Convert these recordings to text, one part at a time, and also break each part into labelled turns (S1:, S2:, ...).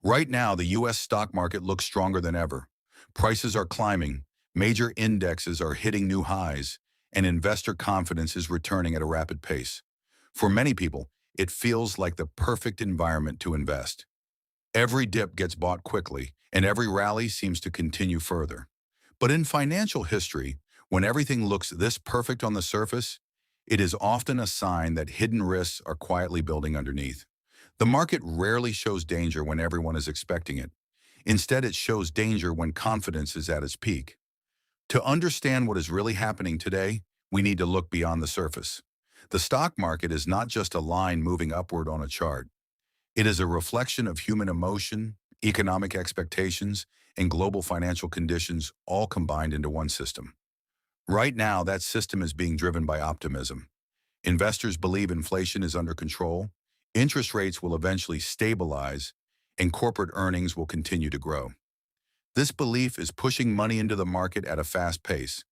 S1: Right now, the U.S. stock market looks stronger than ever. Prices are climbing, major indexes are hitting new highs, and investor confidence is returning at a rapid pace. For many people, it feels like the perfect environment to invest. Every dip gets bought quickly, and every rally seems to continue further. But in financial history, when everything looks this perfect on the surface, it is often a sign that hidden risks are quietly building underneath. The market rarely shows danger when everyone is expecting it. Instead, it shows danger when confidence is at its peak. To understand what is really happening today, we need to look beyond the surface. The stock market is not just a line moving upward on a chart. It is a reflection of human emotion, economic expectations, and global financial conditions all combined into one system. Right now, that system is being driven by optimism. Investors believe inflation is under control, interest rates will eventually stabilize, and corporate earnings will continue to grow. This belief is pushing money into the market at a fast pace.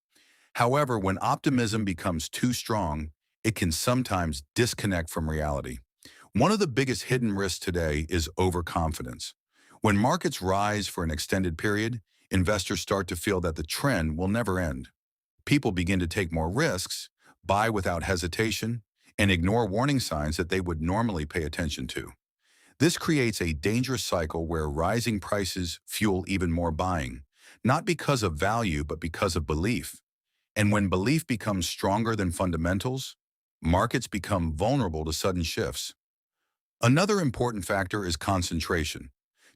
S1: However, when optimism becomes too strong, it can sometimes disconnect from reality. One of the biggest hidden risks today is overconfidence. When markets rise for an extended period, investors start to feel that the trend will never end. People begin to take more risks, buy without hesitation, and ignore warning signs that they would normally pay attention to. This creates a dangerous cycle where rising prices fuel even more buying, not because of value, but because of belief. And when belief becomes stronger than fundamentals, markets become vulnerable to sudden shifts. Another important factor is concentration.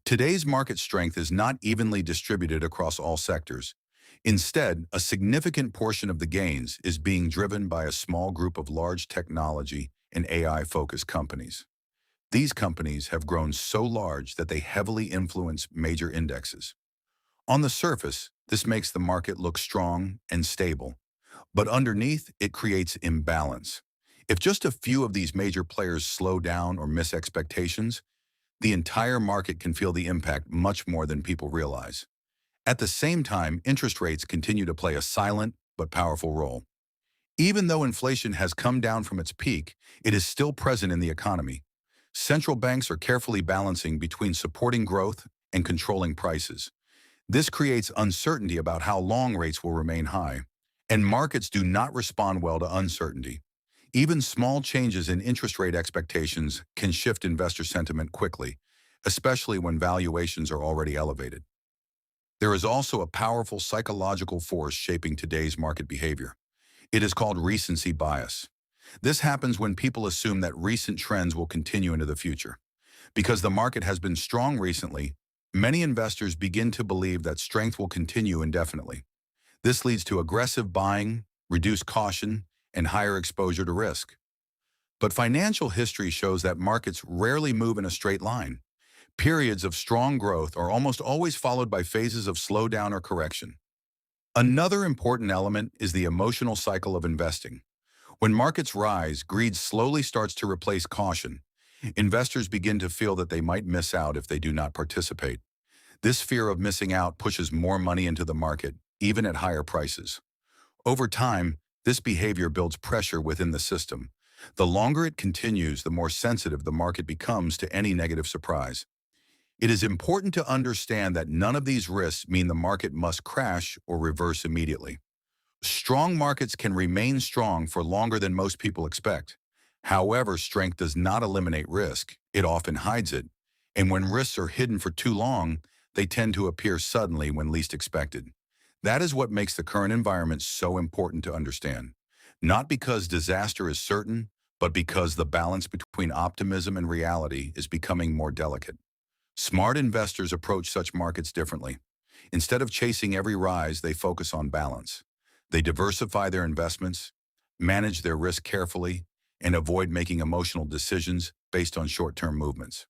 S1: Today's market strength is not evenly distributed across all sectors. Instead, a significant portion of the gains is being driven by a small group of large technology and AI-focused companies. These companies have grown so large that they heavily influence major indexes. On the surface, this makes the market look strong and stable, but underneath, it creates imbalance. If just a few of these major players slow down or miss expectations, the entire market can feel the impact much more than people realize. At the same time, interest rates continue to play a silent but powerful role. Even though inflation has come down from its peak, it is still present in the economy. Central banks are carefully balancing between supporting growth and controlling prices. This creates uncertainty about how long rates will remain high, and markets do not respond well to uncertainty. Even small changes in interest rate expectations can shift investor sentiment quickly, especially when valuations are already elevated. There is also a powerful psychological force shaping today's market behavior. It is called recency bias. This happens when people assume that recent trends will continue into the future. Because the market has been strong recently, many investors begin to believe that strength will continue indefinitely. This leads to aggressive buying, reduced caution, and higher exposure to risk. But financial history shows that markets rarely move in a straight line. Periods of strong growth are almost always followed by phases of slowdown or correction. Another important element is the emotional cycle of investing. When markets rise, greed slowly starts to replace caution. Investors begin to feel that they might miss out if they do not participate. This fear of missing out pushes more money into the market, even at higher prices. Over time, this behavior builds pressure within the system. The longer it continues, the more sensitive the market becomes to any negative surprise. It is important to understand that none of these risks mean the market must crash or reverse immediately. Strong markets can remain strong for longer than most people expect. However, strength does not eliminate risk. It often hides it. And when risks are hidden for too long, they tend to appear suddenly when least expected. That is what makes the current environment so important to understand. Not because disaster is certain, but because the balance between optimism and reality is becoming more delicate. Smart investors approach such markets differently. Instead of chasing every rise, they focus on balance. They diversify their investments, manage their risk carefully, and avoid making emotional decisions based on short-term movements.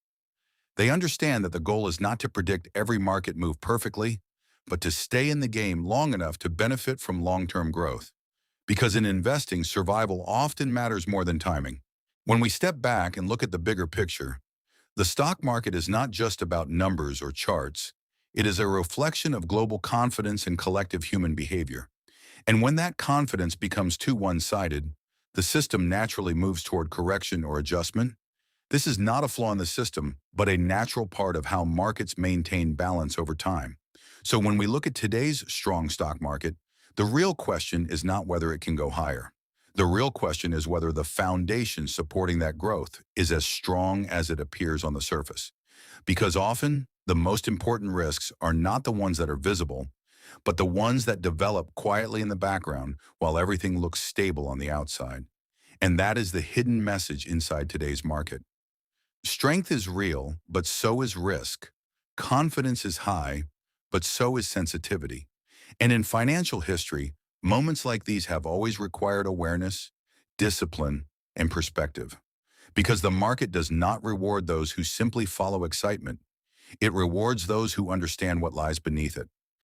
S1: They understand that the goal is not to predict every market move perfectly, but to stay in the game long enough to benefit from long-term growth. Because in investing, survival often matters more than timing. When we step back and look at the bigger picture, the stock market is not just about numbers or charts. It is a reflection of global confidence and collective human behavior. And when that confidence becomes too one-sided, the system naturally moves toward correction or adjustment. This is not a flaw in the system, but a natural part of how markets maintain balance over time. So when we look at today's strong stock market, the real question is not whether it can go higher. The real question is whether the foundation supporting that growth is as strong as it appears on the surface. Because often, the most important risks are not the ones that are visible, but the ones that develop quietly in the background while everything looks stable on the outside. And that is the hidden message inside today's market. Strength is real, but so is risk. Confidence is high, but so is sensitivity. And in financial history, moments like these have always required awareness, discipline, and perspective. Because the market does not reward those who simply follow excitement. It rewards those who understand what lies beneath it.